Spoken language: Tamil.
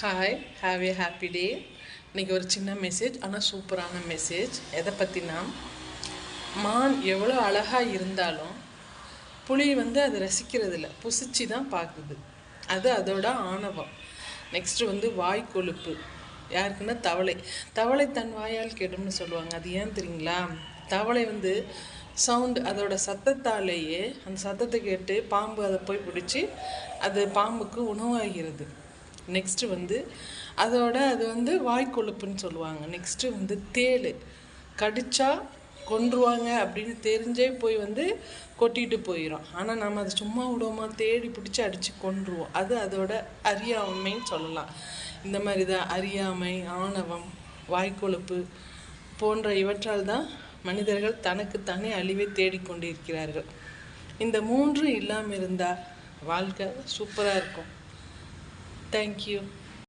Hi, have a happy day. இன்றைக்கி ஒரு சின்ன மெசேஜ், ஆனால் சூப்பரான மெசேஜ். எதை பற்றினா, மான் எவ்வளோ அழகாக இருந்தாலும் புலி அதை ரசிக்கிறதில்ல, புசிச்சு தான் பார்க்குது. அது அதோட ஆணவம். நெக்ஸ்ட்டு வாய் கொழுப்பு. யாருக்குன்னா தவளை. தவளை தன் வாயால் கெடும்னு சொல்லுவாங்க. அது ஏன் தெரியுங்களா? தவளை சவுண்டு, அதோட சத்தத்தாலேயே அந்த சத்தத்தை கேட்டு பாம்பு அதை போய் பிடிச்சி அது பாம்புக்கு உணவாகிறது. நெக்ஸ்ட்டு அதோட அது வாய்க்கொழுப்புன்னு சொல்லுவாங்க. நெக்ஸ்ட்டு தேள் கடிச்சா கொன்றுவாங்க அப்படின்னு தெரிஞ்சே போய் கொட்டிட்டு போயிடும். ஆனால் நம்ம அதை சும்மா விடுவோமா? தேடி பிடிச்சி அடித்து கொன்றுவோம். அது அதோட அறியாமைன்னு சொல்லலாம். இந்த மாதிரி தான் அறியாமை, ஆணவம், வாய்க்கொழுப்பு போன்ற இவற்றால் தான் மனிதர்கள் தனக்குத்தானே அழிவை தேடிக்கொண்டிருக்கிறார்கள். இந்த மூன்று இல்லாமல் இருந்தால் வாழ்க்கை சூப்பராக இருக்கும். Thank you.